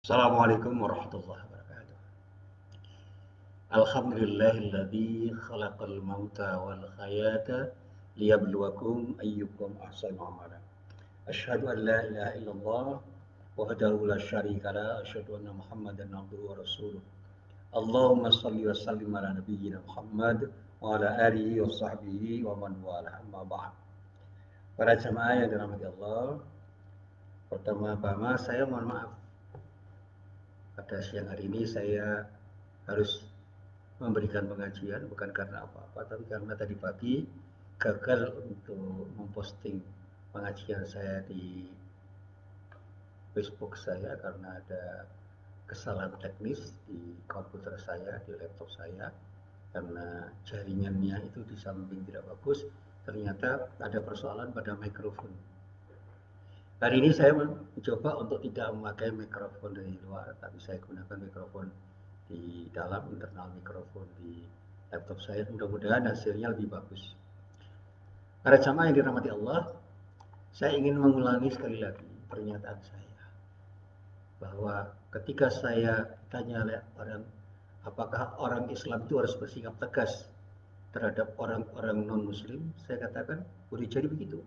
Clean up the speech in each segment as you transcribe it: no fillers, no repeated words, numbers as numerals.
Assalamualaikum warahmatullahi wabarakatuh. Alhamdulillahilladzi khalaqal mauta wal hayata liyabluwakum ayyukum ahsanu amala. Asyhadu an la ilaha illallah wahdahu la syarika la asyhadu anna Muhammadan abduhu wa rasuluh. Allahumma shalli wa sallim ala nabiyyina Muhammad wa ala alihi wa sahbihi wa man wala amma ba'd. Para jemaah yang dirahmati Allah, pertama-tama saya mohon maaf pada siang hari ini saya harus memberikan pengajian bukan karena apa-apa, tapi karena tadi pagi gagal untuk memposting pengajian saya di Facebook saya karena ada kesalahan teknis di komputer saya, di laptop saya, karena jaringannya itu di samping tidak bagus, ternyata ada persoalan pada mikrofon. Hari ini saya mencoba untuk tidak memakai mikrofon dari luar, tapi saya gunakan mikrofon di dalam internal mikrofon di laptop saya. Mudah-mudahan hasilnya lebih bagus. Para jamaah yang dirahmati Allah, saya ingin mengulangi sekali lagi pernyataan saya bahwa ketika saya tanya oleh orang, apakah orang Islam itu harus bersikap tegas terhadap orang-orang non-Muslim, saya katakan boleh jadi begitu.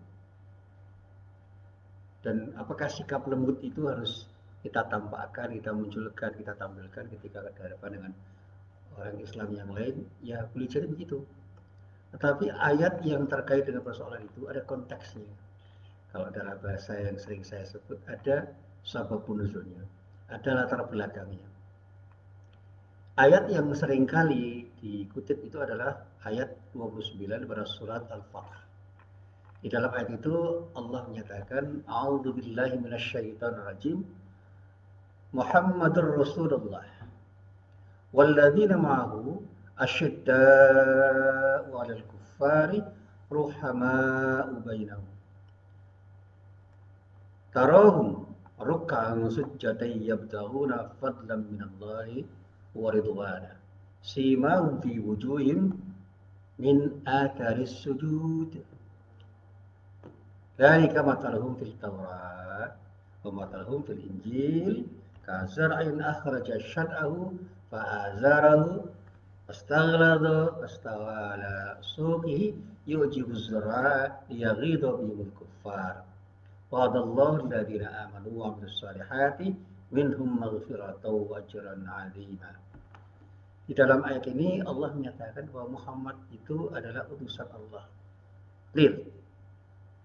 Dan apakah sikap lembut itu harus kita tampakkan, kita munculkan, kita tampilkan ketika berhadapan dengan orang Islam yang lain? Ya boleh jadi begitu. Tetapi ayat yang terkait dengan persoalan itu ada konteksnya. Kalau dalam bahasa yang sering saya sebut ada sababun nuzulnya, ada latar belakangnya. Ayat yang sering kali dikutip itu adalah ayat 29 pada surat Al-Fatah. Di dalam ayat itu Allah menyatakan, A'udzubillahi minasyaitonirrajim, Muhammadur Rasulullah walladzina ma'ahu asyidda'u 'alal kuffari ruhama'u bainahum. Tarahum ruk'an sujjadan yabtaghuna fadlan minallahi wa ridwana. Simahum fi wujuhim min atharis sujud. Dzalika mathaluhum fil Taurat wa mathaluhum fil Injil kazar'in akhraja syad'ahu fa'azarahu fastaghlada fastawa ala suqihi yu'jibu az-zurra'a liyaghidha bihimul kuffar. Wa'adallahu alladziina aamanu wa 'amilus shalihati minhum maghfiratan wa ajran 'azima. Di dalam ayat ini Allah menyatakan bahwa Muhammad itu adalah utusan Allah. Clear.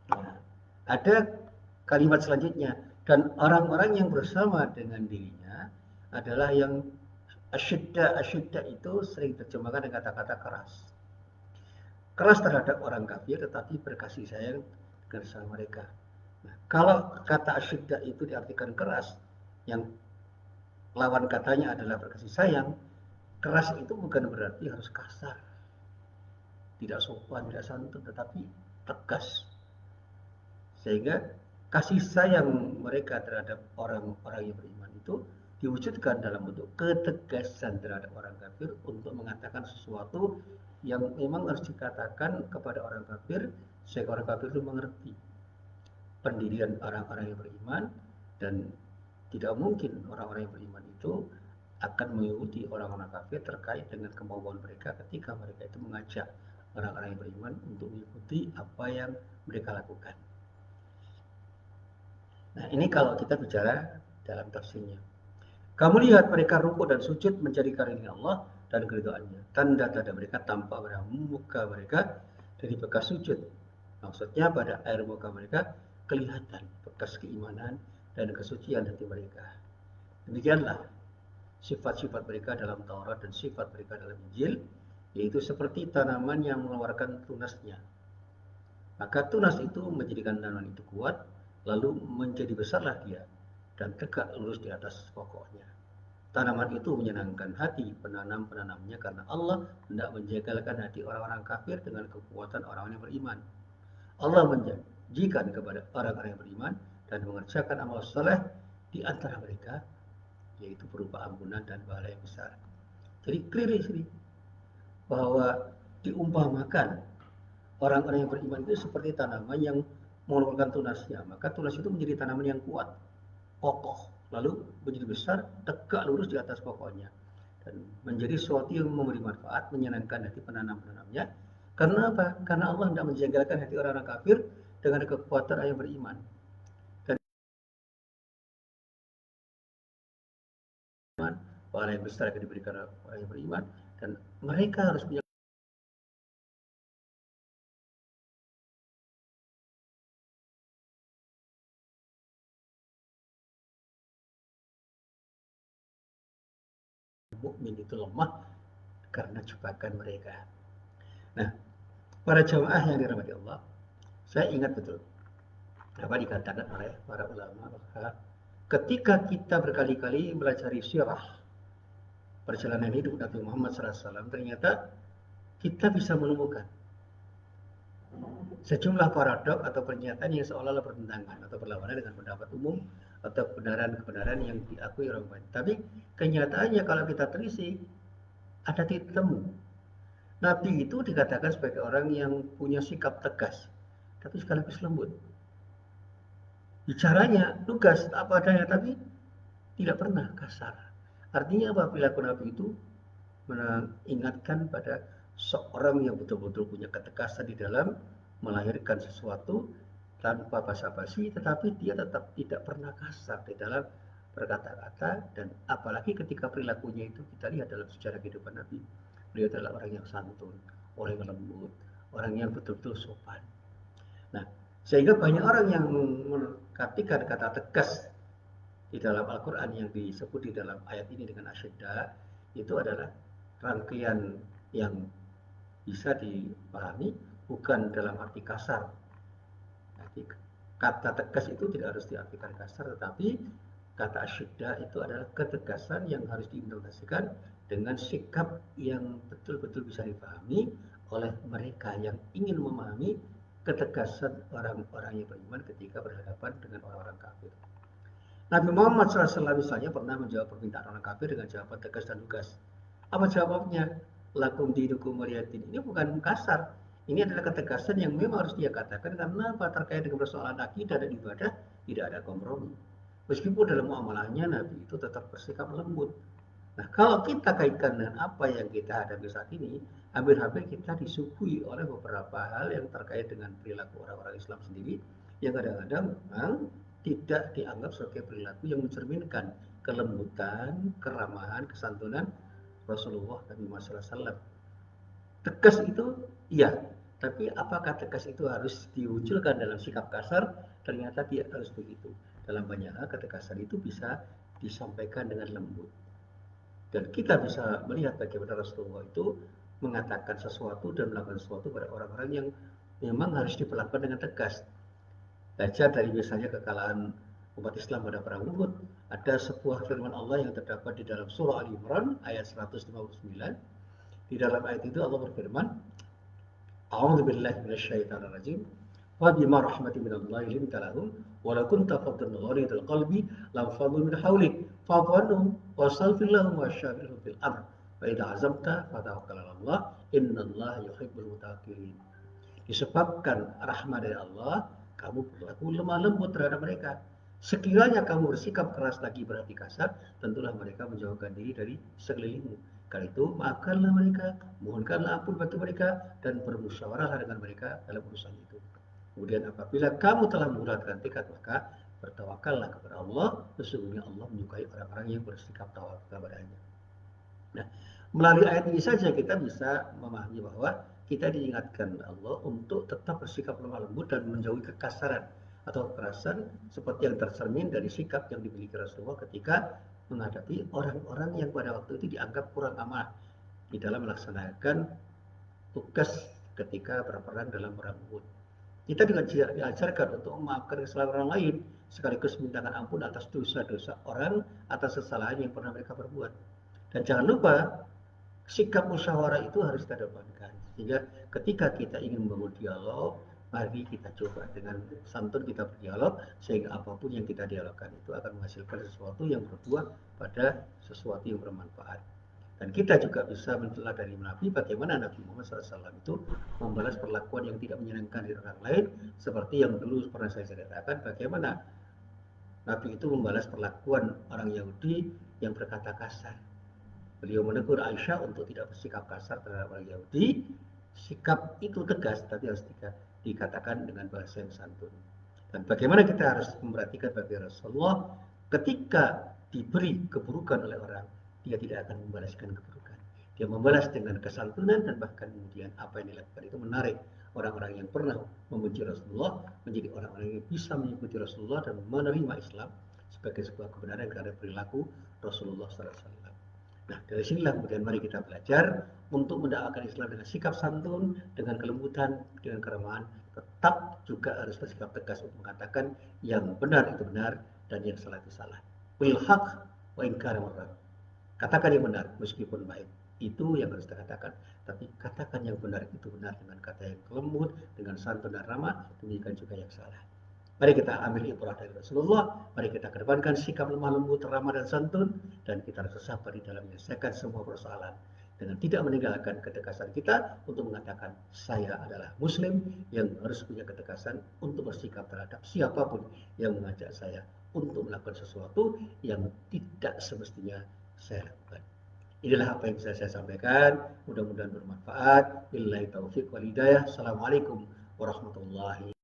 Nah, ada kalimat selanjutnya, dan orang-orang yang bersama dengan dirinya adalah yang asyidda itu sering terjemahkan dengan kata-kata keras. Keras terhadap orang kafir tetapi berkasih sayang bersama mereka. Nah, kalau kata asyidda itu diartikan keras, yang lawan katanya adalah berkasih sayang, keras itu bukan berarti harus kasar, tidak sopan, tidak santun, tetapi tegas. Sehingga kasih sayang mereka terhadap orang-orang yang beriman itu diwujudkan dalam bentuk ketegasan terhadap orang kafir untuk mengatakan sesuatu yang memang harus dikatakan kepada orang kafir sehingga orang kafir itu mengerti pendirian orang-orang yang beriman, dan tidak mungkin orang-orang yang beriman itu akan mengikuti orang-orang kafir terkait dengan kemauan mereka ketika mereka itu mengajak orang-orang yang beriman untuk mengikuti apa yang mereka lakukan. Nah, ini kalau kita bicara dalam tafsirnya. Kamu lihat mereka rukuk dan sujud mencari karunia Allah dan keridhaannya. Tanda-tanda mereka tampak pada muka mereka dari bekas sujud. Maksudnya pada air muka mereka kelihatan bekas keimanan dan kesucian hati mereka. Demikianlah sifat-sifat mereka dalam Taurat dan sifat mereka dalam Injil, yaitu seperti tanaman yang mengeluarkan tunasnya. Maka tunas itu menjadikan tanaman itu kuat, lalu menjadi besarlah dia dan tegak lurus di atas pokoknya. Tanaman itu menyenangkan hati penanamnya karena Allah hendak menjagalkan hati orang-orang kafir dengan kekuatan orang-orang yang beriman. Allah menjanjikan kepada orang-orang yang beriman dan mengerjakan amal soleh di antara mereka, yaitu berupa ampunan dan pahala yang besar. Jadi clear di sini bahwa diumpamakan orang-orang yang beriman itu seperti tanaman yang mengeluarkan tunasnya, maka tunas itu menjadi tanaman yang kuat, kokoh, lalu menjadi besar, tegak lurus di atas pokoknya, dan menjadi sesuatu yang memberi manfaat, menyenangkan hati penanam-penanamnya. Karena apa? Karena Allah tidak menjengkelkan hati orang-orang kafir dengan kekuatan orang yang beriman. Dan pahala yang besar akan diberikan orang yang beriman, dan mereka harus punya mukmin itu lemah karena jebakan mereka. Nah, para jamaah yang dirahmati Allah, saya ingat betul apa dikatakan oleh para ulama bahwa ketika kita berkali-kali belajar sirah perjalanan hidup Nabi Muhammad SAW, ternyata kita bisa menemukan sejumlah paradok atau pernyataan yang seolah-olah bertentangan atau berlawanan dengan pendapat umum atau kebenaran-kebenaran yang diakui orang banyak. Tapi kenyataannya kalau kita telisik, ada titik temu. Nabi itu dikatakan sebagai orang yang punya sikap tegas, tapi sekaligus lembut. Bicaranya lugas apa adanya, tapi tidak pernah kasar. Artinya apa? Perilaku Nabi itu mengingatkan pada seorang yang betul-betul punya ketegasan di dalam melahirkan sesuatu tanpa basa-basi, tetapi dia tetap tidak pernah kasar di dalam berkata-kata. Dan apalagi ketika perilakunya itu kita lihat dalam sejarah kehidupan Nabi, beliau adalah orang yang santun, orang yang lembut, orang yang betul-betul sopan. Nah, sehingga banyak orang yang mengartikan kata tegas di dalam Al-Quran yang disebut di dalam ayat ini dengan asyidda, itu adalah rangkaian yang bisa dipahami bukan dalam arti kasar. Jadi, kata tegas itu tidak harus diartikan kasar, tetapi kata asyidda itu adalah ketegasan yang harus diimplementasikan dengan sikap yang betul-betul bisa dipahami oleh mereka yang ingin memahami ketegasan orang-orang yang beriman ketika berhadapan dengan orang-orang kafir. Nabi Muhammad SAW misalnya pernah menjawab permintaan orang kafir dengan jawaban tegas dan lugas. Apa jawabnya? Lakum dinukum waliyatin. Ini bukan kasar. Ini adalah ketegasan yang memang harus dia katakan karena apa? Terkait dengan persoalan akidah dan ibadah tidak ada kompromi. Meskipun dalam muamalahnya Nabi itu tetap bersikap lembut. Nah, kalau kita kaitkan dengan apa yang kita hadapi saat ini, hampir-hampir kita disuguhi oleh beberapa hal yang terkait dengan perilaku orang-orang Islam sendiri yang kadang-kadang memang tidak dianggap sebagai perilaku yang mencerminkan kelembutan, keramahan, kesantunan Rasulullah Nabi Muhammad SAW. Tegas itu iya, tapi apakah tegas itu harus diwujudkan dalam sikap kasar? Ternyata tidak harus begitu. Dalam banyak hal ketegasan itu bisa disampaikan dengan lembut. Dan kita bisa melihat bagaimana Rasulullah itu mengatakan sesuatu dan melakukan sesuatu pada orang-orang yang memang harus diperlakukan dengan tegas. Baca dari misalnya kekalahan umat Islam pada perang Uhud, ada sebuah firman Allah yang terdapat di dalam surah Al-Imran ayat 159. Di dalam ayat itu Allah berfirman, A'udzubillahi minasyaitonirrajim. Wa bima rahmatin minallahi linta lahum wa la kunta faddan ghalidul qalbi lam faddu min hawlik fa'fu anhum wastaghfir lahum wasyawirhum fil amr fa idza azamta fatawakkal 'ala Allah innallaha yuhibbul mutawakkilin. Disebabkan rahmat dari Allah, kamu berlaku lemah lembut terhadap mereka. Sekiranya kamu bersikap keras lagi berhati kasar, tentulah mereka menjauhkan diri dari sekelilingmu. Karena itu, maafkanlah mereka, mohonkanlah ampun bagi mereka, dan bermusyawarahlah dengan mereka dalam urusan itu. Kemudian apabila kamu telah membulatkan tekad, maka bertawakallah kepada Allah. Sesungguhnya Allah menyukai orang-orang yang bersikap tawakal kepadanya. Nah, melalui ayat ini saja kita bisa memahami bahwa kita diingatkan Allah untuk tetap bersikap lemah lembut dan menjauhi kekasaran atau kekerasan seperti yang tercermin dari sikap yang dimiliki Rasulullah ketika menghadapi orang-orang yang pada waktu itu dianggap kurang amanah di dalam melaksanakan tugas ketika berperang dalam perang Uhud. Kita juga diajarkan untuk memaafkan kesalahan orang lain sekaligus mintakan ampun atas dosa-dosa orang atas kesalahan yang pernah mereka perbuat. Dan jangan lupa sikap musyawarah itu harus kita depankan. Sehingga ketika kita ingin membangun dialog, mari kita coba dengan santun kita berdialog, sehingga apapun yang kita dialogkan itu akan menghasilkan sesuatu yang berbuah pada sesuatu yang bermanfaat. Dan kita juga bisa mentelah dari Nabi bagaimana Nabi Muhammad SAW itu membalas perlakuan yang tidak menyenangkan dari orang lain, seperti yang dulu pernah saya ceritakan bagaimana Nabi itu membalas perlakuan orang Yahudi yang berkata kasar. Beliau menegur Aisyah untuk tidak bersikap kasar terhadap orang Yahudi. Sikap itu tegas, tapi harus dikatakan dengan bahasa yang santun. Dan bagaimana kita harus memperhatikan bagi Rasulullah ketika diberi keburukan oleh orang, dia tidak akan membalaskan keburukan. Dia membalas dengan kesantunan dan bahkan kemudian apa yang dilakukan itu menarik orang-orang yang pernah membenci Rasulullah menjadi orang-orang yang bisa mengikuti Rasulullah dan menerima Islam sebagai sebuah kebenaran karena perilaku Rasulullah SAW. Nah, dari sinilah kemudian mari kita belajar untuk mendakwakan Islam dengan sikap santun, dengan kelembutan, dengan keramahan, tetap juga harus bersikap tegas untuk mengatakan yang benar itu benar dan yang salah itu salah. Qul haq wa in kana murran. Katakan yang benar meskipun baik. Itu yang harus kita katakan. Tapi katakan yang benar itu benar dengan kata yang lembut, dengan santun dan ramah, demikian juga yang salah. Mari kita ambil ibrah dari Rasulullah, mari kita kedepankan sikap lemah lembut, ramah dan santun, dan kita harus sabar di dalam menyelesaikan semua persoalan dengan tidak meninggalkan ketegasan kita untuk mengatakan saya adalah muslim yang harus punya ketegasan untuk bersikap terhadap siapapun yang mengajak saya untuk melakukan sesuatu yang tidak semestinya saya lakukan. Inilah apa yang bisa saya sampaikan, mudah-mudahan bermanfaat. Billahi taufiq wal hidayah. Assalamualaikum warahmatullahi